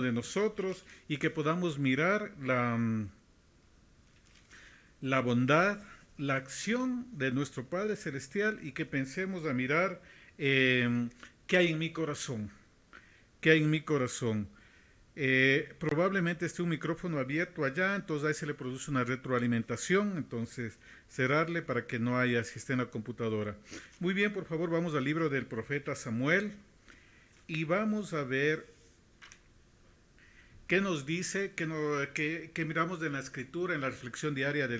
de nosotros y que podamos mirar la bondad, la acción de nuestro Padre Celestial y que pensemos a mirar qué hay en mi corazón, qué hay en mi corazón. Probablemente esté un micrófono abierto allá, entonces ahí se le produce una retroalimentación, entonces cerrarle para que no haya si está en la computadora. Muy bien, por favor, vamos al libro del profeta Samuel y vamos a ver qué nos dice, qué miramos de la escritura, en la reflexión diaria de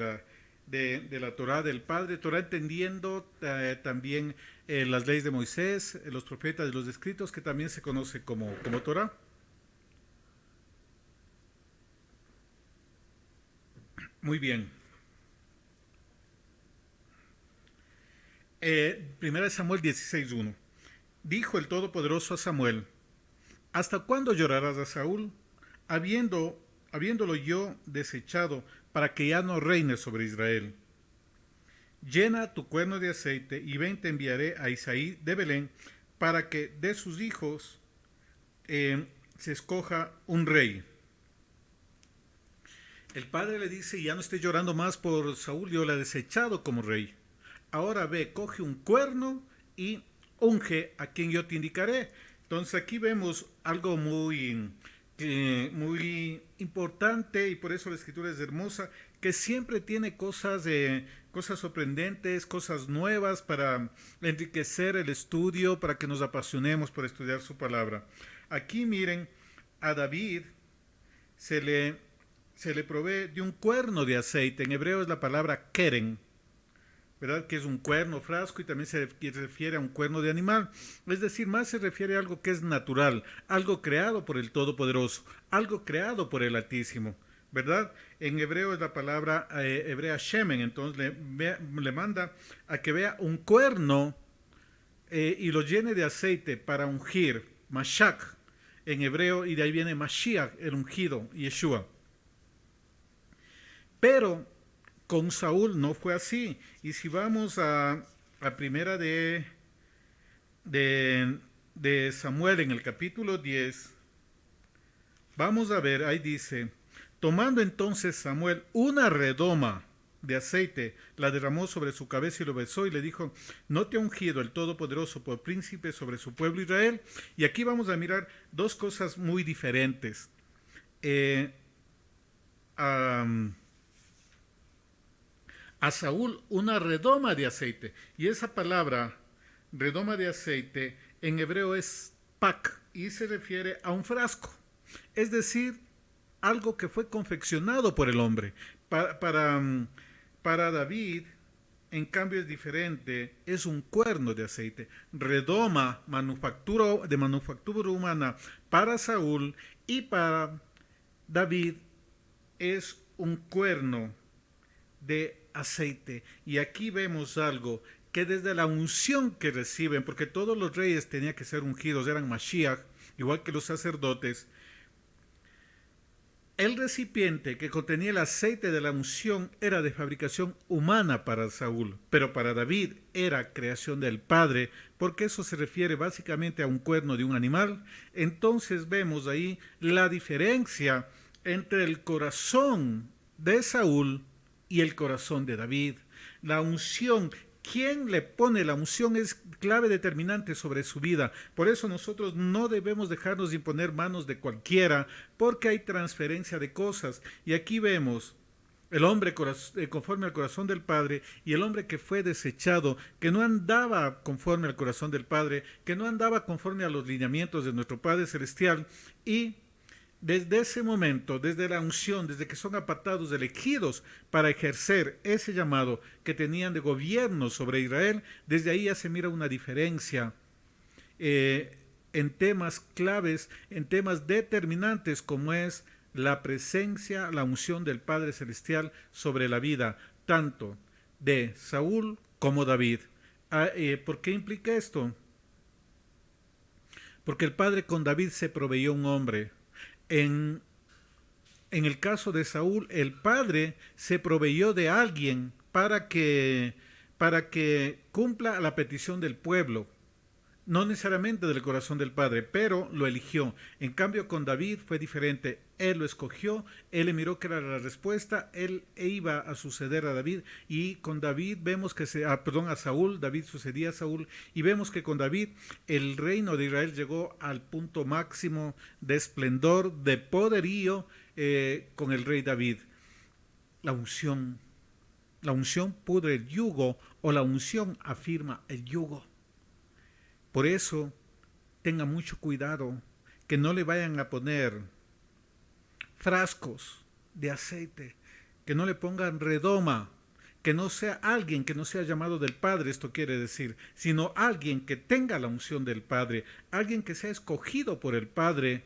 la Torah del Padre, Torah entendiendo también las leyes de Moisés, los profetas y los escritos, que también se conoce como Torah. Muy bien. Primera de Samuel 16:1. Dijo el Todopoderoso a Samuel: ¿Hasta cuándo llorarás a Saúl, habiéndolo yo desechado para que ya no reine sobre Israel? Llena tu cuerno de aceite y ven, te enviaré a Isaí de Belén para que de sus hijos se escoja un rey. El padre le dice: ya no estés llorando más por Saúl, yo le he desechado como rey. Ahora ve, coge un cuerno y unge a quien yo te indicaré. Entonces aquí vemos algo muy importante, y por eso la escritura es hermosa, que siempre tiene cosas sorprendentes, cosas nuevas para enriquecer el estudio, para que nos apasionemos por estudiar su palabra. Aquí miren, a David se le, se le provee de un cuerno de aceite. En hebreo es la palabra keren, ¿verdad? Que es un cuerno, frasco, y también se refiere a un cuerno de animal. Es decir, más se refiere a algo que es natural, algo creado por el Todopoderoso, algo creado por el Altísimo, ¿verdad? En hebreo es la palabra hebrea shemen, entonces le manda a que vea un cuerno y lo llene de aceite para ungir, mashak en hebreo, y de ahí viene Mashiach, el ungido, Yeshua. Pero con Saúl no fue así. Y si vamos a primera de, de Samuel en el capítulo 10, vamos a ver, ahí dice: tomando entonces Samuel una redoma de aceite, la derramó sobre su cabeza y lo besó y le dijo: ¿no te ha ungido el Todopoderoso por príncipe sobre su pueblo Israel? Y aquí vamos a mirar dos cosas muy diferentes. Eh, um, a Saúl una redoma de aceite. Y esa palabra, redoma de aceite, en hebreo es pak y se refiere a un frasco. Es decir, algo que fue confeccionado por el hombre. Para David, en cambio, es diferente, es un cuerno de aceite. Redoma, manufactura humana para Saúl, y para David es un cuerno de aceite. Y aquí vemos algo que desde la unción que reciben, porque todos los reyes tenían que ser ungidos, eran Mashiach, igual que los sacerdotes, el recipiente que contenía el aceite de la unción era de fabricación humana para Saúl, pero para David era creación del Padre, porque eso se refiere básicamente a un cuerno de un animal. Entonces vemos ahí la diferencia entre el corazón de Saúl y el corazón de David. La unción, quien le pone la unción es clave determinante sobre su vida. Por eso nosotros no debemos dejarnos de imponer manos de cualquiera, porque hay transferencia de cosas. Y aquí vemos el hombre conforme al corazón del Padre, y el hombre que fue desechado, que no andaba conforme al corazón del Padre, que no andaba conforme a los lineamientos de nuestro Padre Celestial. Y desde ese momento, desde la unción, desde que son apartados, elegidos para ejercer ese llamado que tenían de gobierno sobre Israel, desde ahí ya se mira una diferencia eh, en temas claves, en temas determinantes, como es la presencia, la unción del Padre Celestial sobre la vida, tanto de Saúl como David. ¿Por qué implica esto? Porque el Padre con David se proveyó un hombre. En, en el caso de Saúl, el padre se proveyó de alguien para que cumpla la petición del pueblo. no necesariamente del corazón del Padre, pero lo eligió. En cambio, con David fue diferente. Él lo escogió, él le miró que era la respuesta, él iba a suceder a David, y con David vemos que a Saúl, David sucedía a Saúl, y vemos que con David el reino de Israel llegó al punto máximo de esplendor, de poderío, con el rey David. La unción. La unción pudre el yugo, o la unción afirma el yugo. Por eso, tenga mucho cuidado que no le vayan a poner frascos de aceite, que no le pongan redoma, que no sea alguien que no sea llamado del Padre, esto quiere decir, sino alguien que tenga la unción del Padre, alguien que sea escogido por el Padre,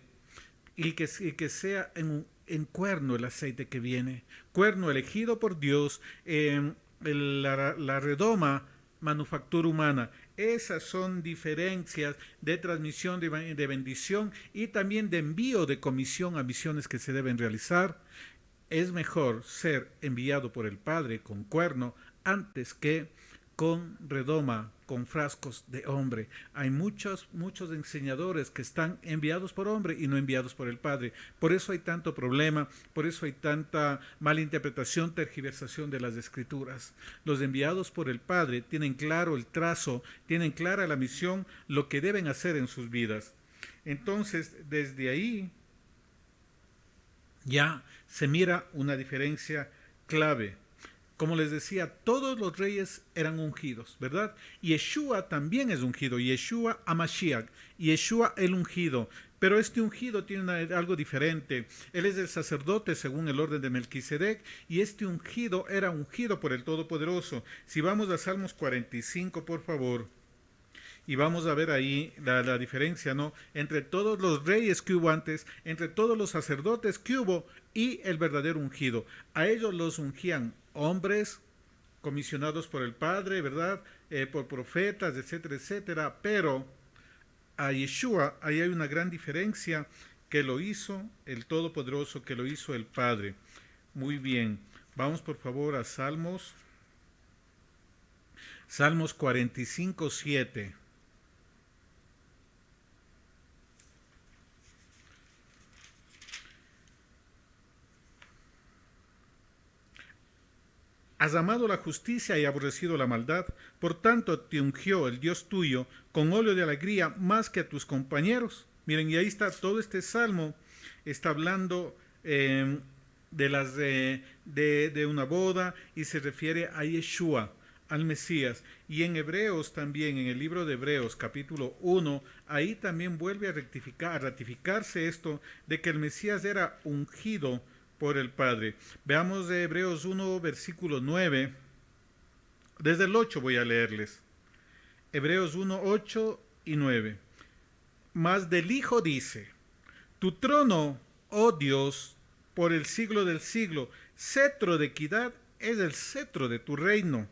y que sea en cuerno el aceite que viene, cuerno elegido por Dios, la redoma, manufactura humana. Esas son diferencias de transmisión de bendición y también de envío de comisión a misiones que se deben realizar. Es mejor ser enviado por el Padre con cuerno antes que con redoma, con frascos de hombre. Hay muchos enseñadores que están enviados por hombre y no enviados por el Padre. Por eso hay tanto problema, por eso hay tanta malinterpretación, tergiversación de las Escrituras. Los enviados por el Padre tienen claro el trazo, tienen clara la misión, lo que deben hacer en sus vidas. Entonces, desde ahí ya se mira una diferencia clave. Como les decía, todos los reyes eran ungidos, ¿verdad? Yeshua también es ungido, Yeshua HaMashiach, Yeshua el ungido. Pero este ungido tiene algo diferente. Él es el sacerdote según el orden de Melquisedec, y este ungido era ungido por el Todopoderoso. Si vamos a Salmos 45, por favor, y vamos a ver ahí la diferencia, ¿no?, entre todos los reyes que hubo antes, entre todos los sacerdotes que hubo y el verdadero ungido. A ellos los ungían hombres comisionados por el Padre, ¿verdad?, por profetas, etcétera, etcétera. Pero a Yeshua, ahí hay una gran diferencia, que lo hizo el Todopoderoso, que lo hizo el Padre. Muy bien, vamos por favor a Salmos 45, 7. Has amado la justicia y aborrecido la maldad, por tanto te ungió el Dios tuyo con óleo de alegría más que a tus compañeros. Miren, y ahí está todo este salmo, está hablando de una boda, y se refiere a Yeshua, al Mesías. Y en Hebreos también, en el libro de Hebreos capítulo 1, ahí también vuelve a ratificarse esto de que el Mesías era ungido por el Padre. Veamos de Hebreos 1, versículo 9. Desde el 8 voy a leerles. Hebreos 1, 8 y 9. Mas del Hijo dice: tu trono, oh Dios, por el siglo del siglo, cetro de equidad es el cetro de tu reino.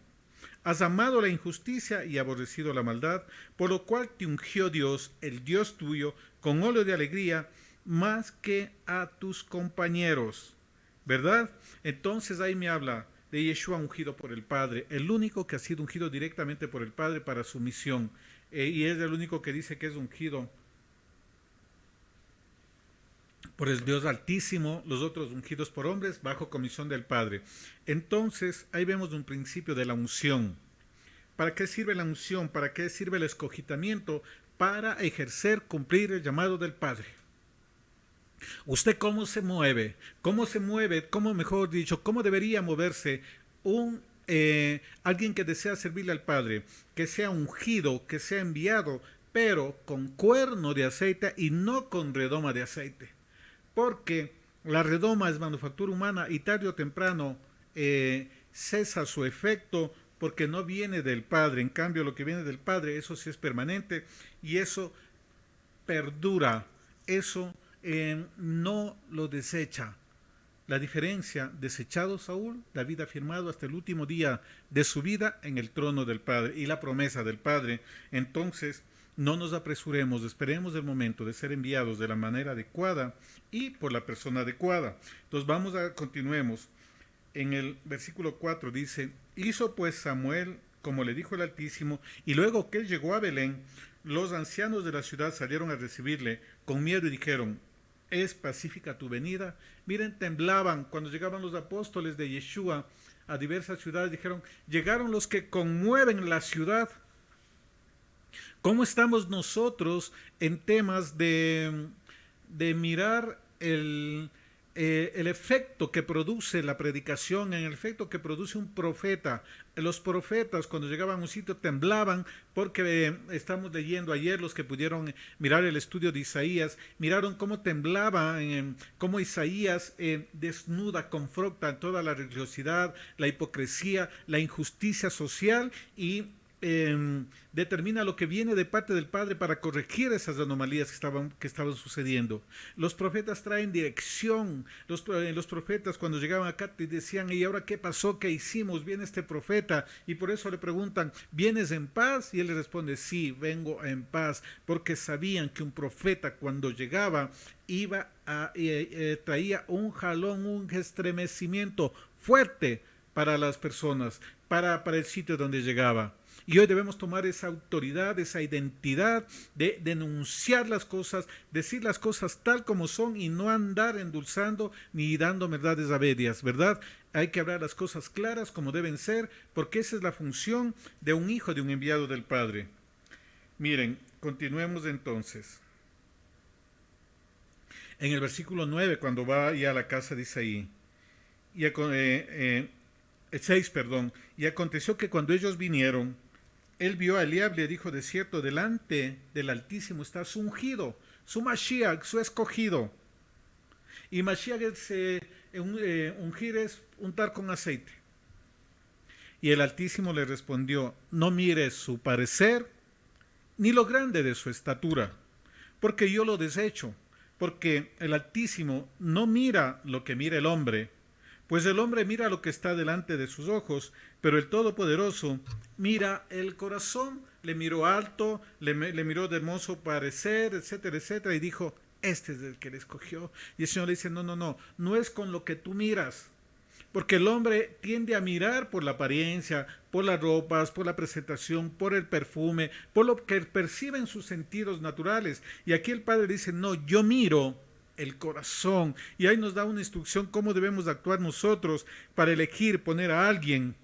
Has amado la injusticia y aborrecido la maldad, por lo cual te ungió Dios, el Dios tuyo, con óleo de alegría, más que a tus compañeros, ¿verdad? Entonces ahí me habla de Yeshua ungido por el Padre, el único que ha sido ungido directamente por el Padre para su misión, y es el único que dice que es ungido por el Dios Altísimo, los otros ungidos por hombres bajo comisión del Padre. Entonces ahí vemos un principio de la unción. ¿Para qué sirve la unción? ¿Para qué sirve el escogitamiento? Para ejercer, cumplir el llamado del Padre. ¿Usted cómo se mueve? ¿Cómo se mueve? ¿Cómo, mejor dicho, cómo debería moverse alguien que desea servirle al Padre, que sea ungido, que sea enviado, pero con cuerno de aceite y no con redoma de aceite? Porque la redoma es manufactura humana y tarde o temprano cesa su efecto, porque no viene del Padre. En cambio, lo que viene del Padre, eso sí es permanente y eso perdura, eso no lo desecha. La diferencia: desechado Saúl, David ha firmado hasta el último día de su vida en el trono del Padre, y la promesa del Padre. Entonces, no nos apresuremos, esperemos el momento de ser enviados de la manera adecuada y por la persona adecuada. Entonces continuemos. En el versículo 4 dice: hizo pues Samuel como le dijo el Altísimo, y luego que él llegó a Belén, Los ancianos de la ciudad salieron a recibirle con miedo y dijeron, ¿es pacífica tu venida? Miren, temblaban cuando llegaban los apóstoles de Yeshua a diversas ciudades. Dijeron, llegaron los que conmueven la ciudad. ¿Cómo estamos nosotros en temas de mirar el efecto que produce la predicación, en el efecto que produce un profeta? Los profetas cuando llegaban a un sitio temblaban porque estamos leyendo ayer, los que pudieron mirar el estudio de Isaías, miraron cómo temblaba, cómo Isaías desnuda, confronta toda la religiosidad, la hipocresía, la injusticia social y determina lo que viene de parte del Padre para corregir esas anomalías que estaban sucediendo. Los profetas traen dirección. Los profetas cuando llegaban acá te decían, ¿y ahora qué pasó? ¿Qué hicimos? Viene este profeta y por eso le preguntan, ¿vienes en paz? Y él le responde, sí, vengo en paz, porque sabían que un profeta cuando llegaba traía un jalón, un estremecimiento fuerte para las personas, para el sitio donde llegaba. Y hoy debemos tomar esa autoridad, esa identidad de denunciar las cosas, decir las cosas tal como son y no andar endulzando ni dando verdades a medias, ¿verdad? Hay que hablar las cosas claras como deben ser, porque esa es la función de un hijo, de un enviado del Padre. Miren, continuemos entonces. En el versículo 9, cuando va ya a la casa de Isaí, 6, perdón, y aconteció que cuando ellos vinieron, él vio a Eliab, le dijo, de cierto, delante del Altísimo está su ungido, su Mashiach, su escogido. Y Mashiach ungir es untar con aceite. Y el Altísimo le respondió, no mires su parecer, ni lo grande de su estatura, porque yo lo desecho, porque el Altísimo no mira lo que mira el hombre, pues el hombre mira lo que está delante de sus ojos, pero el Todopoderoso mira el corazón. Le miró alto, le miró de hermoso parecer, etcétera, etcétera, y dijo, este es el que le escogió. Y el Señor le dice, no es con lo que tú miras, porque el hombre tiende a mirar por la apariencia, por las ropas, por la presentación, por el perfume, por lo que percibe en sus sentidos naturales. Y aquí el Padre dice, no, yo miro el corazón. Y ahí nos da una instrucción cómo debemos actuar nosotros para elegir poner a alguien.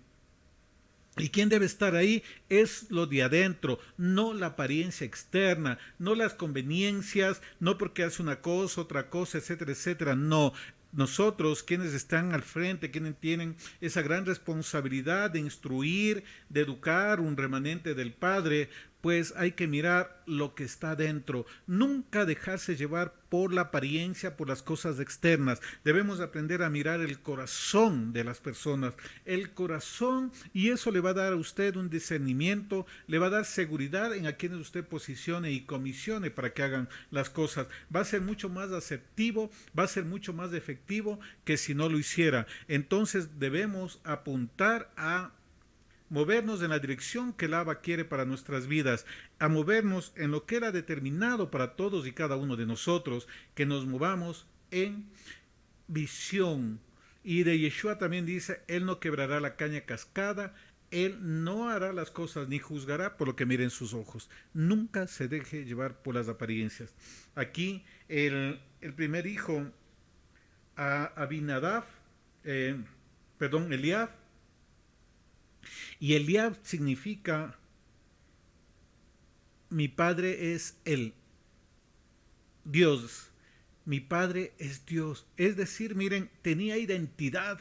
¿Y quién debe estar ahí? Es lo de adentro, no la apariencia externa, no las conveniencias, no porque hace una cosa, otra cosa, etcétera, etcétera. No, nosotros, quienes están al frente, quienes tienen esa gran responsabilidad de instruir, de educar un remanente del Padre, pues hay que mirar lo que está dentro, nunca dejarse llevar por la apariencia, por las cosas externas. Debemos aprender a mirar el corazón de las personas, el corazón, y eso le va a dar a usted un discernimiento, le va a dar seguridad en a quienes usted posicione y comisione para que hagan las cosas. Va a ser mucho más asertivo, va a ser mucho más efectivo que si no lo hiciera. Entonces debemos apuntar a movernos en la dirección que el Abba quiere para nuestras vidas, a movernos en lo que era determinado para todos y cada uno de nosotros, que nos movamos en visión. Y de Yeshua también dice, Él no quebrará la caña cascada, Él no hará las cosas ni juzgará por lo que miren sus ojos. Nunca se deje llevar por las apariencias. Aquí el primer hijo, Eliab, y Eliab significa mi padre es Él, Dios, mi padre es Dios. Es decir, miren, tenía identidad,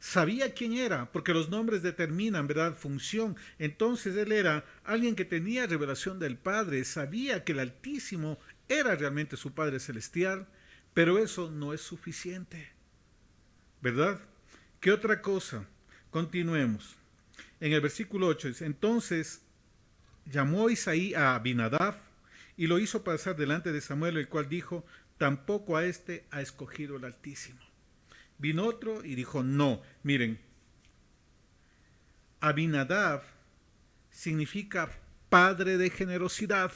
sabía quién era, porque los nombres determinan, ¿verdad?, función. Entonces él era alguien que tenía revelación del Padre, sabía que el Altísimo era realmente su Padre Celestial, pero eso no es suficiente, ¿verdad? ¿Qué otra cosa? Continuemos. En el versículo 8 dice, entonces llamó Isaí a Abinadab y lo hizo pasar delante de Samuel, el cual dijo, tampoco a este ha escogido el Altísimo. Vino otro y dijo, no. Miren, Abinadab significa padre de generosidad.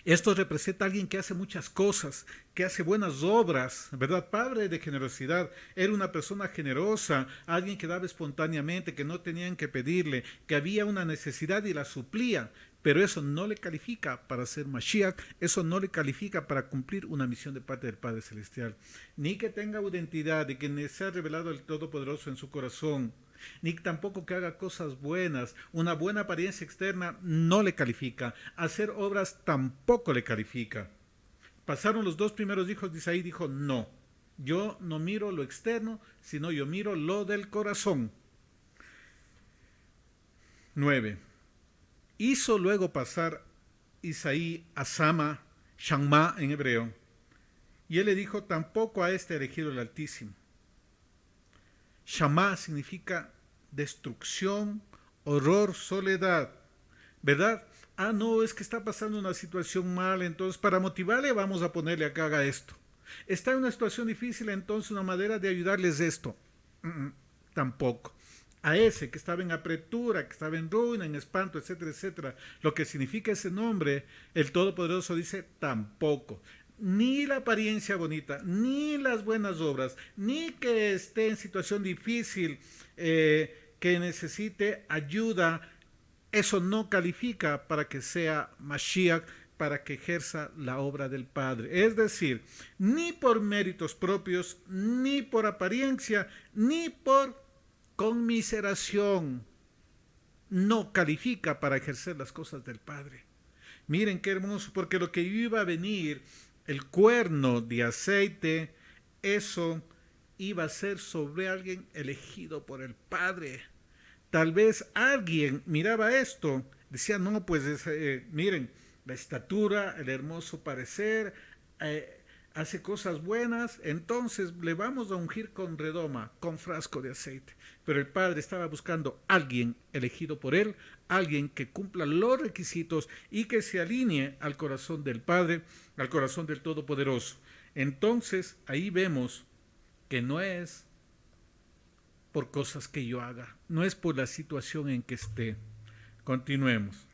Esto representa a alguien que hace muchas cosas, que hace buenas obras, ¿verdad? Padre de generosidad, era una persona generosa, alguien que daba espontáneamente, que no tenían que pedirle, que había una necesidad y la suplía, pero eso no le califica para ser Mashiach, eso no le califica para cumplir una misión de parte del Padre Celestial. Ni que tenga identidad, de que se ha revelado el Todopoderoso en su corazón, ni tampoco que haga cosas buenas. Una buena apariencia externa no le califica. Hacer obras tampoco le califica. Pasaron los dos primeros hijos de Isaí, dijo, no, yo no miro lo externo, sino yo miro lo del corazón. 9. Hizo luego pasar Isaí a Sama, Shamma en hebreo, y él le dijo, tampoco a este elegido el Altísimo. Shamá significa destrucción, horror, soledad, ¿verdad? Ah, no, es que está pasando una situación mal, entonces para motivarle vamos a ponerle a que haga esto. Está en una situación difícil, entonces una manera de ayudarles es esto. Tampoco. A ese que estaba en apretura, que estaba en ruina, en espanto, etcétera, etcétera, lo que significa ese nombre, el Todopoderoso dice tampoco. Ni la apariencia bonita, ni las buenas obras, ni que esté en situación difícil, que necesite ayuda, eso no califica para que sea Mashiach, para que ejerza la obra del Padre. Es decir, ni por méritos propios, ni por apariencia, ni por conmiseración, no califica para ejercer las cosas del Padre. Miren qué hermoso, porque lo que iba a venir, el cuerno de aceite, eso iba a ser sobre alguien elegido por el Padre. Tal vez alguien miraba esto, decía, no, pues miren, la estatura, el hermoso parecer, hace cosas buenas, entonces le vamos a ungir con redoma, con frasco de aceite. Pero el Padre estaba buscando a alguien elegido por él, alguien que cumpla los requisitos y que se alinee al corazón del Padre, al corazón del Todopoderoso. Entonces ahí vemos que no es por cosas que yo haga, no es por la situación en que esté. Continuemos.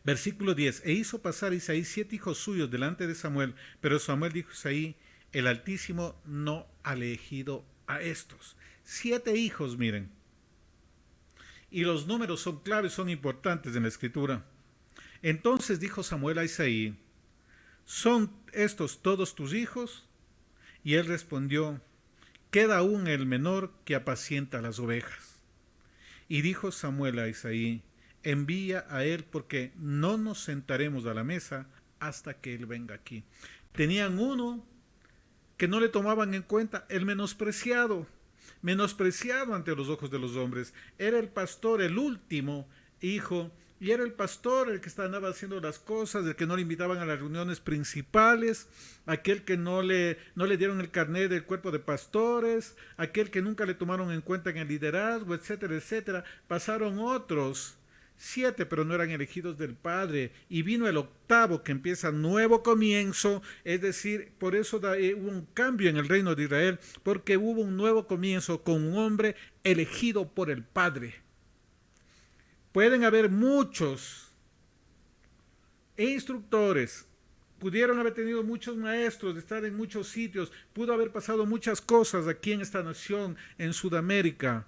Versículo 10. E hizo pasar Isaí 7 hijos suyos delante de Samuel, pero Samuel dijo a Isaí, el Altísimo no ha elegido a estos. 7 hijos, miren. Y los números son claves, son importantes en la Escritura. Entonces dijo Samuel a Isaí, ¿son estos todos tus hijos? Y él respondió, queda aún el menor que apacienta las ovejas. Y dijo Samuel a Isaí, envía a él porque no nos sentaremos a la mesa hasta que él venga aquí. Tenían uno que no le tomaban en cuenta, el menospreciado ante los ojos de los hombres. Era el pastor, el último hijo, y era el pastor el que andaba haciendo las cosas, el que no le invitaban a las reuniones principales, aquel que no le dieron el carnet del cuerpo de pastores, aquel que nunca le tomaron en cuenta en el liderazgo, etcétera, etcétera. Pasaron otros 7, pero no eran elegidos del Padre, y vino el 8 que empieza nuevo comienzo, es decir, por eso hubo un cambio en el reino de Israel, porque hubo un nuevo comienzo con un hombre elegido por el Padre. Pueden haber muchos instructores, pudieron haber tenido muchos maestros, estar en muchos sitios, pudo haber pasado muchas cosas aquí en esta nación, en Sudamérica.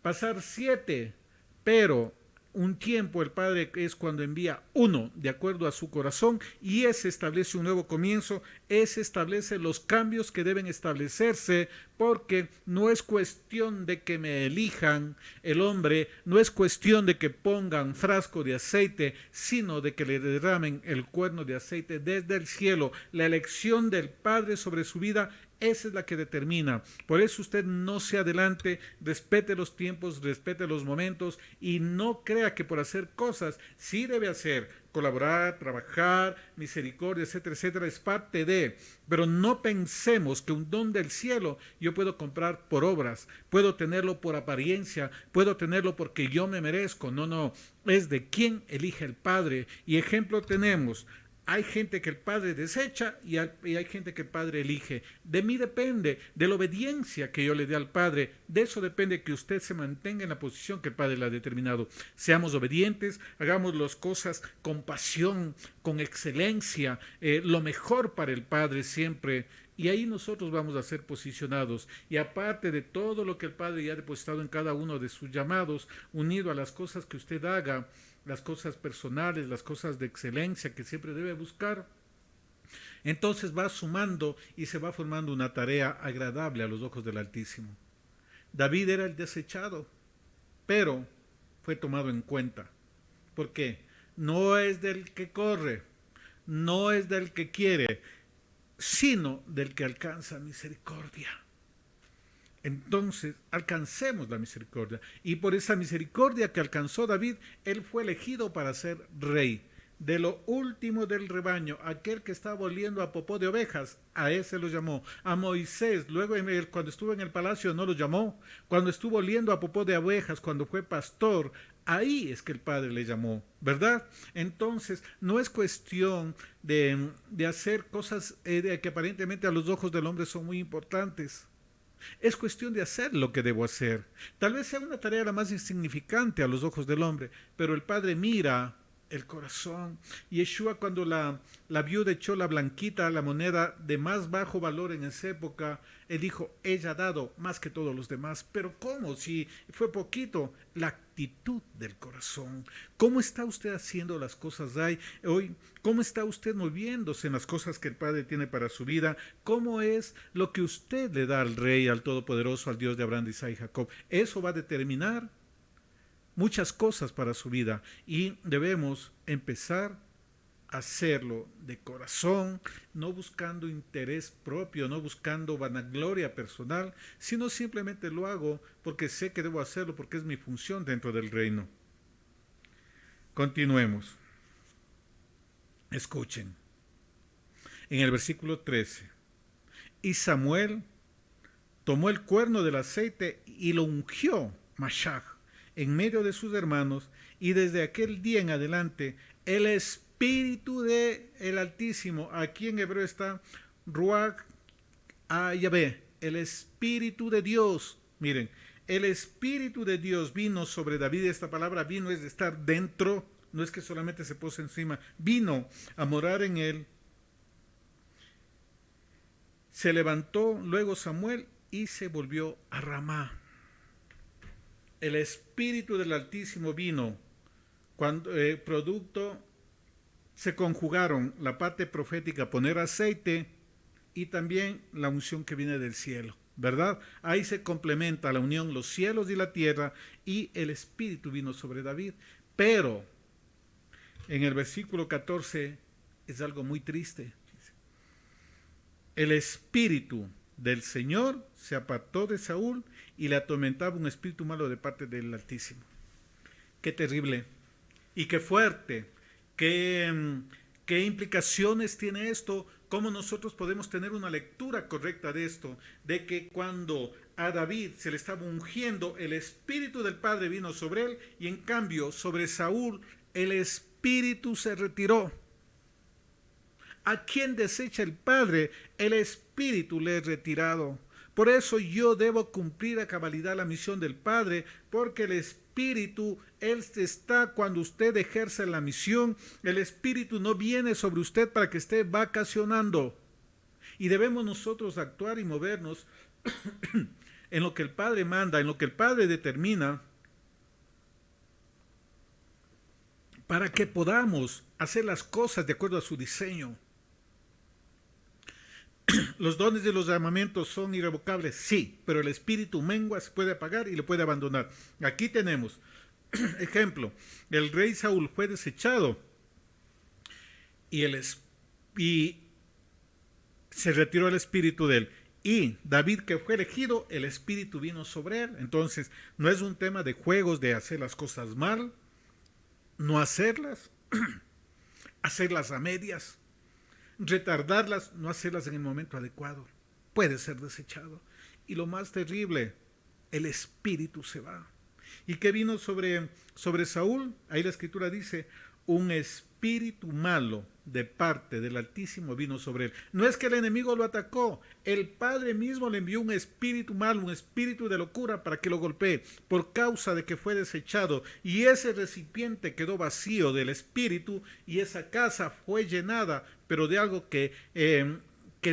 Pasar 7, pero un tiempo el Padre es cuando envía uno de acuerdo a su corazón, y ese establece un nuevo comienzo, ese establece los cambios que deben establecerse, porque no es cuestión de que me elijan el hombre, no es cuestión de que pongan frasco de aceite, sino de que le derramen el cuerno de aceite desde el cielo. La elección del Padre sobre su vida, esa es la que determina. Por eso usted no se adelante, respete los tiempos, respete los momentos, y no crea que por hacer cosas sí debe hacer, colaborar, trabajar, misericordia, etcétera, etcétera, es parte de, pero no pensemos que un don del cielo yo puedo comprar por obras, puedo tenerlo por apariencia, puedo tenerlo porque yo me merezco. No, es de quien elige el Padre. Y ejemplo tenemos Hay gente que el padre desecha y hay gente que el padre elige. De mí depende, de la obediencia que yo le dé al padre. De eso depende que usted se mantenga en la posición que el padre le ha determinado. Seamos obedientes, hagamos las cosas con pasión, con excelencia, lo mejor para el padre siempre. Y ahí nosotros vamos a ser posicionados. Y aparte de todo lo que el Padre ya ha depositado en cada uno de sus llamados, unido a las cosas que usted haga, las cosas personales, las cosas de excelencia que siempre debe buscar, entonces va sumando y se va formando una tarea agradable a los ojos del Altísimo. David era el desechado, pero fue tomado en cuenta. ¿Por qué? No es del que corre, no es del que quiere, sino del que alcanza misericordia. Entonces, alcancemos la misericordia. Y por esa misericordia que alcanzó David, él fue elegido para ser rey. De lo último del rebaño, aquel que estaba oliendo a popó de ovejas, a ese lo llamó. A Moisés, luego cuando estuvo en el palacio, no lo llamó. Cuando estuvo oliendo a popó de ovejas, cuando fue pastor, ahí es que el Padre le llamó, ¿verdad? Entonces, no es cuestión de hacer cosas que aparentemente a los ojos del hombre son muy importantes. Es cuestión de hacer lo que debo hacer. Tal vez sea una tarea la más insignificante a los ojos del hombre, pero el Padre mira el corazón. Yeshua, cuando la viuda echó la blanquita, la moneda de más bajo valor en esa época, él dijo, ella ha dado más que todos los demás. Pero ¿cómo? Si fue poquito. La actitud del corazón. ¿Cómo está usted haciendo las cosas hoy? ¿Cómo está usted moviéndose en las cosas que el Padre tiene para su vida? ¿Cómo es lo que usted le da al Rey, al Todopoderoso, al Dios de Abraham, de Isaac y Jacob? Eso va a determinar muchas cosas para su vida y debemos empezar a hacerlo de corazón, no buscando interés propio, no buscando vanagloria personal, sino simplemente lo hago porque sé que debo hacerlo, porque es mi función dentro del reino. Continuemos. Escuchen. En el versículo 13. Y Samuel tomó el cuerno del aceite y lo ungió, Mashach, en medio de sus hermanos, y desde aquel día en adelante el Espíritu del Altísimo, aquí en hebreo está Ruach Yahvé, el Espíritu de Dios. Miren, el Espíritu de Dios vino sobre David. Esta palabra vino es de estar dentro, no es que solamente se puso encima, vino a morar en él. Se levantó luego Samuel y se volvió a Ramá. El Espíritu del Altísimo vino cuando producto se conjugaron la parte profética, poner aceite, y también la unción que viene del cielo, ¿verdad? Ahí se complementa la unión, los cielos y la tierra, y el Espíritu vino sobre David. Pero en el versículo 14 es algo muy triste. El Espíritu del Señor se apartó de Saúl y le atormentaba un espíritu malo de parte del Altísimo. Qué terrible y qué fuerte, qué implicaciones tiene esto, cómo nosotros podemos tener una lectura correcta de esto, de que cuando a David se le estaba ungiendo, el Espíritu del Padre vino sobre él, y en cambio sobre Saúl el Espíritu se retiró. ¿A quién desecha el Padre? El Espíritu le es retirado. Por eso yo debo cumplir a cabalidad la misión del Padre, porque el Espíritu, Él está cuando usted ejerce la misión. El Espíritu no viene sobre usted para que esté vacacionando. Y debemos nosotros actuar y movernos en lo que el Padre manda, en lo que el Padre determina, para que podamos hacer las cosas de acuerdo a su diseño. ¿Los dones de los llamamientos son irrevocables? Sí, pero el espíritu mengua, se puede apagar y le puede abandonar. Aquí tenemos, ejemplo, el rey Saúl fue desechado y se retiró el espíritu de él. Y David, que fue elegido, el espíritu vino sobre él. Entonces, no es un tema de juegos, de hacer las cosas mal, no hacerlas, hacerlas a medias, retardarlas, no hacerlas en el momento adecuado. Puede ser desechado. Y lo más terrible, el espíritu se va. ¿Y qué vino sobre Saúl? Ahí la escritura dice, un espíritu malo de parte del Altísimo vino sobre él. No es que el enemigo lo atacó, el Padre mismo le envió un espíritu malo, un espíritu de locura para que lo golpee, por causa de que fue desechado, y ese recipiente quedó vacío del espíritu, y esa casa fue llenada, pero de algo que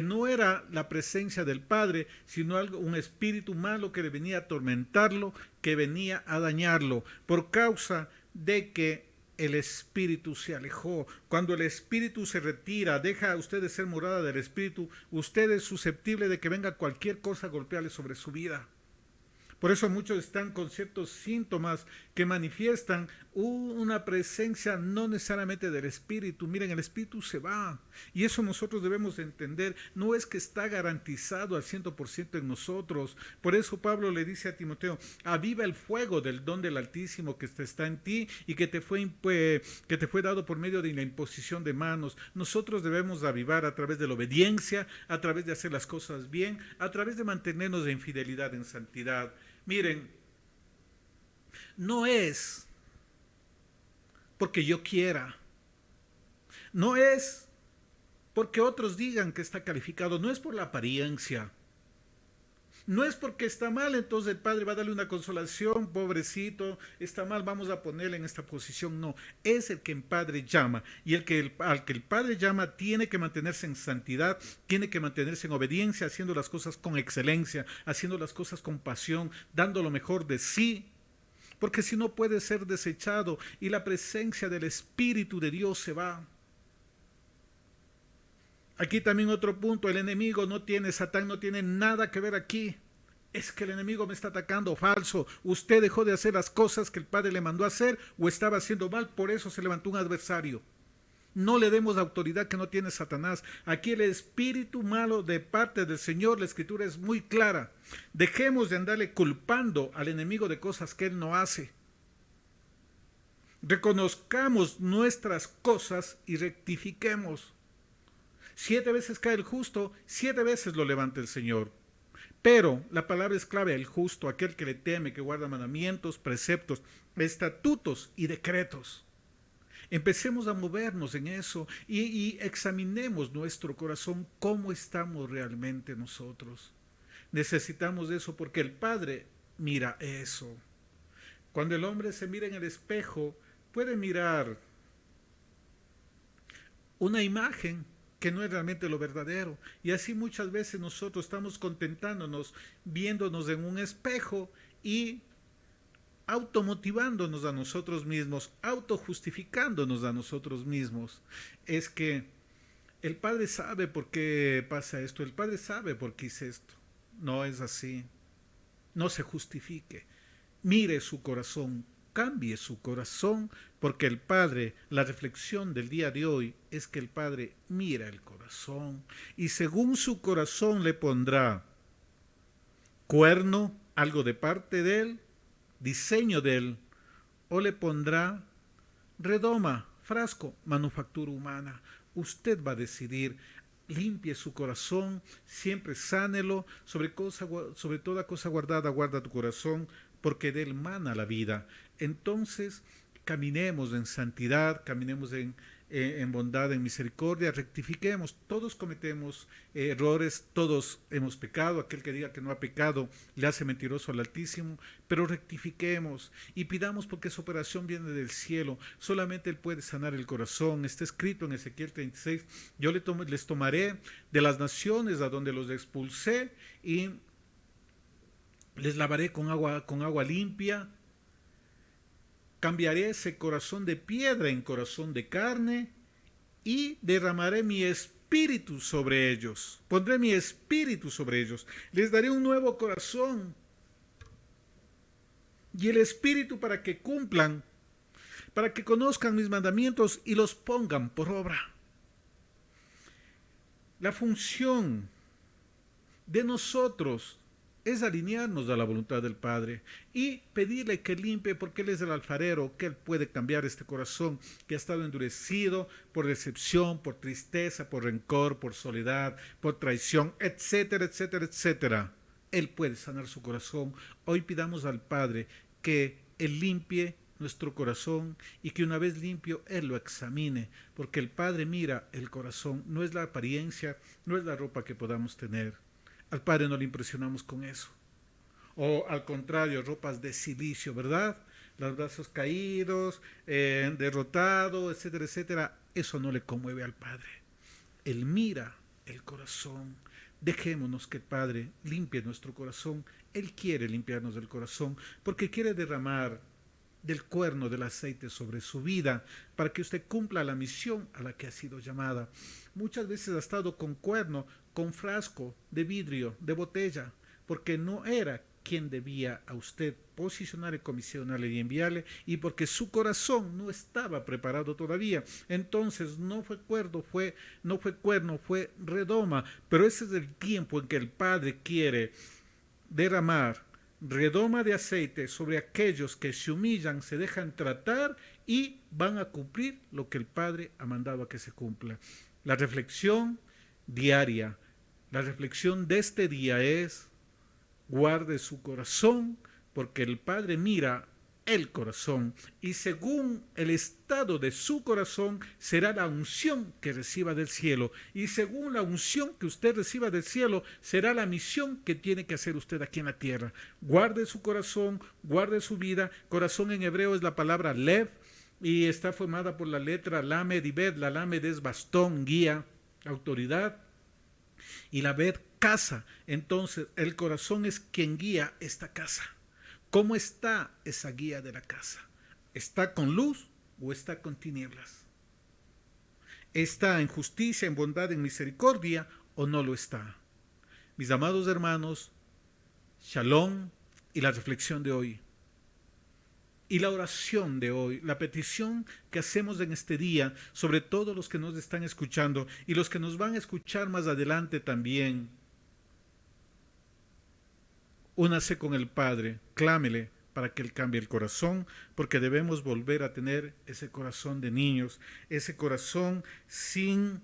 no era la presencia del Padre, sino un espíritu malo que le venía a atormentarlo, que venía a dañarlo, por causa de que el espíritu se alejó. Cuando el espíritu se retira, deja a usted de ser morada del espíritu, usted es susceptible de que venga cualquier cosa a golpearle sobre su vida. Por eso muchos están con ciertos síntomas que manifiestan una presencia no necesariamente del Espíritu. Miren, el Espíritu se va. Y eso nosotros debemos entender. No es que está garantizado al 100% en nosotros. Por eso Pablo le dice a Timoteo, aviva el fuego del don del Altísimo que está en ti y que te fue dado por medio de la imposición de manos. Nosotros debemos avivar a través de la obediencia, a través de hacer las cosas bien, a través de mantenernos en fidelidad, en santidad. Miren, no es porque yo quiera, no es porque otros digan que está calificado, no es por la apariencia, no es porque está mal, entonces el Padre va a darle una consolación, pobrecito, está mal, vamos a ponerle en esta posición. No, es el que el Padre llama, y al que el Padre llama tiene que mantenerse en santidad, tiene que mantenerse en obediencia, haciendo las cosas con excelencia, haciendo las cosas con pasión, dando lo mejor de sí, porque si no puede ser desechado y la presencia del Espíritu de Dios se va. Aquí también otro punto, el enemigo Satán no tiene nada que ver aquí. Es que el enemigo me está atacando, falso. Usted dejó de hacer las cosas que el Padre le mandó a hacer o estaba haciendo mal, por eso se levantó un adversario. No le demos autoridad que no tiene Satanás. Aquí el espíritu malo de parte del Señor, la Escritura es muy clara. Dejemos de andarle culpando al enemigo de cosas que él no hace. Reconozcamos nuestras cosas y rectifiquemos. 7 veces cae el justo, 7 veces lo levanta el Señor. Pero la palabra es clave, el justo, aquel que le teme, que guarda mandamientos, preceptos, estatutos y decretos. Empecemos a movernos en eso y examinemos nuestro corazón, cómo estamos realmente nosotros. Necesitamos eso porque el Padre mira eso. Cuando el hombre se mira en el espejo, puede mirar una imagen que no es realmente lo verdadero. Y así muchas veces nosotros estamos contentándonos, viéndonos en un espejo y automotivándonos a nosotros mismos, autojustificándonos a nosotros mismos. Es que el Padre sabe por qué pasa esto, el Padre sabe por qué hice esto. No es así. No se justifique. Mire su corazón, cambie su corazón, porque el Padre, la reflexión del día de hoy es que el Padre mira el corazón y según su corazón le pondrá cuerno, algo de parte de él, diseño de él, o le pondrá redoma, frasco, manufactura humana. Usted va a decidir. Limpie su corazón, siempre sánelo, sobre toda cosa guardada, guarda tu corazón, porque de él mana la vida. Entonces, caminemos en santidad, caminemos en bondad, en misericordia, rectifiquemos. Todos cometemos errores, todos hemos pecado. Aquel que diga que no ha pecado le hace mentiroso al Altísimo, pero rectifiquemos y pidamos porque esa operación viene del cielo. Solamente Él puede sanar el corazón. Está escrito en Ezequiel 36, yo les tomaré de las naciones a donde los expulsé y les lavaré con agua limpia. Cambiaré ese corazón de piedra en corazón de carne y derramaré mi espíritu sobre ellos. Pondré mi espíritu sobre ellos. Les daré un nuevo corazón y el espíritu para que cumplan, para que conozcan mis mandamientos y los pongan por obra. La función de nosotros es alinearnos a la voluntad del Padre y pedirle que limpie, porque Él es el alfarero, que Él puede cambiar este corazón que ha estado endurecido por decepción, por tristeza, por rencor, por soledad, por traición, etcétera, etcétera, etcétera. Él puede sanar su corazón. Hoy pidamos al Padre que Él limpie nuestro corazón y que una vez limpio Él lo examine, porque el Padre mira el corazón, no es la apariencia, no es la ropa que podamos tener. Al Padre no le impresionamos con eso. O al contrario, ropas de silicio, ¿verdad? Los brazos caídos, derrotado, etcétera, etcétera. Eso no le conmueve al Padre. Él mira el corazón. Dejémonos que el Padre limpie nuestro corazón. Él quiere limpiarnos del corazón porque quiere derramar del cuerno del aceite sobre su vida para que usted cumpla la misión a la que ha sido llamada. Muchas veces ha estado con cuerno, con frasco de vidrio, de botella, porque no era quien debía a usted posicionarle, comisionarle y enviarle, y porque su corazón no estaba preparado todavía. Entonces no fue cuerno, fue redoma. Pero ese es el tiempo en que el Padre quiere derramar redoma de aceite sobre aquellos que se humillan, se dejan tratar y van a cumplir lo que el Padre ha mandado a que se cumpla. La reflexión diaria, la reflexión de este día es: guarde su corazón, porque el Padre mira el corazón, y según el estado de su corazón será la unción que reciba del cielo, y según la unción que usted reciba del cielo será la misión que tiene que hacer usted aquí en la tierra. Guarde su corazón, guarde su vida. Corazón en hebreo es la palabra lev, y está formada por la letra lamed y bet. La lamed es bastón, guía, autoridad, y la bet casa. Entonces el corazón es quien guía esta casa. ¿Cómo está esa guía de la casa? ¿Está con luz o está con tinieblas? ¿Está en justicia, en bondad, en misericordia o no lo está? Mis amados hermanos, shalom, y la reflexión de hoy. Y la oración de hoy, la petición que hacemos en este día, sobre todo los que nos están escuchando y los que nos van a escuchar más adelante también. Únase con el Padre, clámele para que Él cambie el corazón, porque debemos volver a tener ese corazón de niños, ese corazón sin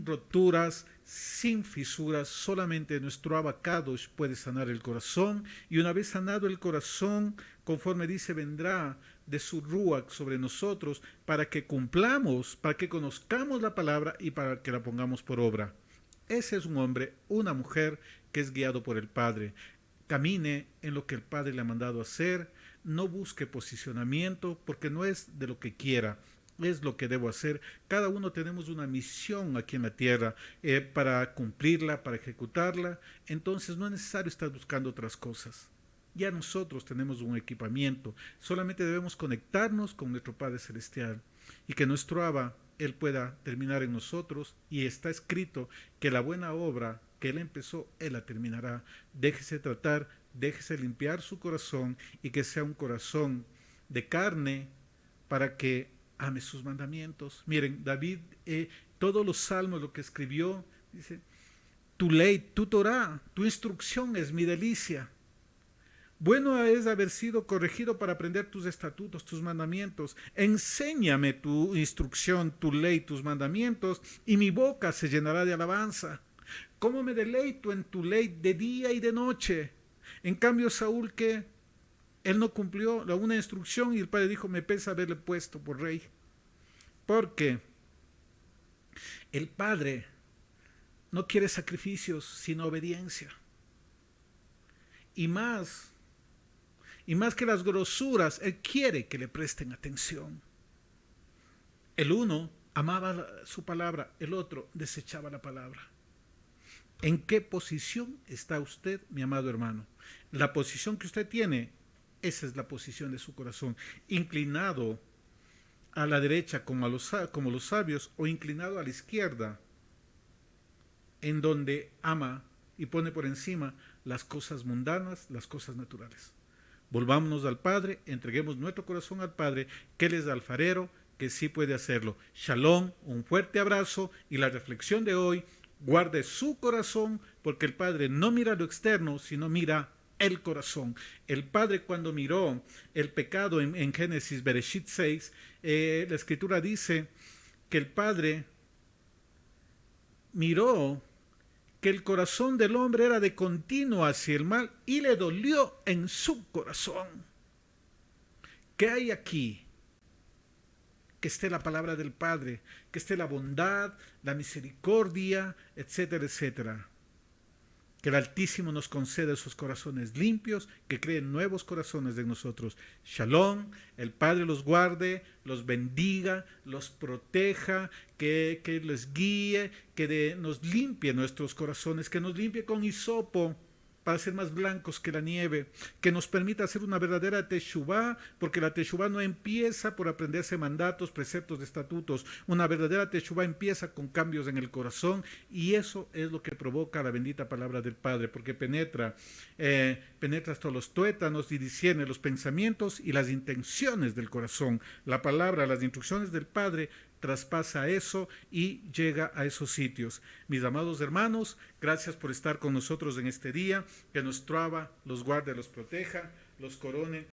roturas, sin fisuras. Solamente nuestro Abacados puede sanar el corazón, y una vez sanado el corazón, conforme dice, vendrá de su Ruach sobre nosotros para que cumplamos, para que conozcamos la palabra y para que la pongamos por obra. Ese es un hombre, una mujer que es guiado por el Padre. Camine en lo que el Padre le ha mandado hacer, no busque posicionamiento, porque no es de lo que quiera, es lo que debo hacer. Cada uno tenemos una misión aquí en la tierra para cumplirla, para ejecutarla. Entonces no es necesario estar buscando otras cosas. Ya nosotros tenemos un equipamiento, solamente debemos conectarnos con nuestro Padre Celestial y que nuestro Abba, Él pueda terminar en nosotros, y está escrito que la buena obra que Él empezó, Él la terminará. Déjese tratar, déjese limpiar su corazón, y que sea un corazón de carne para que ame sus mandamientos. Miren, David, todos los salmos, lo que escribió, dice: tu ley, tu Torah, tu instrucción es mi delicia. Bueno es haber sido corregido para aprender tus estatutos, tus mandamientos. Enséñame tu instrucción, tu ley, tus mandamientos, y mi boca se llenará de alabanza. ¿Cómo me deleito en tu ley de día y de noche? En cambio, Saúl, que él no cumplió una instrucción, y el padre dijo: me pesa haberle puesto por rey. Porque el Padre no quiere sacrificios, sino obediencia. Y más que las grosuras, Él quiere que le presten atención. El uno amaba su palabra, el otro desechaba la palabra. ¿En qué posición está usted, mi amado hermano? La posición que usted tiene, esa es la posición de su corazón. Inclinado a la derecha como los sabios, o inclinado a la izquierda, en donde ama y pone por encima las cosas mundanas, las cosas naturales. Volvámonos al Padre, entreguemos nuestro corazón al Padre, que Él es alfarero, que sí puede hacerlo. Shalom, un fuerte abrazo, y la reflexión de hoy: guarde su corazón, porque el Padre no mira lo externo, sino mira el corazón. El Padre, cuando miró el pecado en Génesis, Bereshit 6, la Escritura dice que el Padre miró que el corazón del hombre era de continuo hacia el mal, y le dolió en su corazón. ¿Qué hay aquí? Que esté la palabra del Padre, que esté la bondad, la misericordia, etcétera, etcétera. Que el Altísimo nos conceda esos corazones limpios, que creen nuevos corazones de nosotros. Shalom, el Padre los guarde, los bendiga, los proteja, que les guíe, nos limpie nuestros corazones, que nos limpie con hisopo para ser más blancos que la nieve, que nos permita hacer una verdadera teshuvá, porque la teshuvá no empieza por aprenderse mandatos, preceptos, estatutos. Una verdadera teshuvá empieza con cambios en el corazón, y eso es lo que provoca la bendita palabra del Padre, porque penetra hasta los tuétanos y discierne los pensamientos y las intenciones del corazón. La palabra, las instrucciones del Padre traspasa eso y llega a esos sitios. Mis amados hermanos, gracias por estar con nosotros en este día. Que nuestro Abba los guarde, los proteja, los corone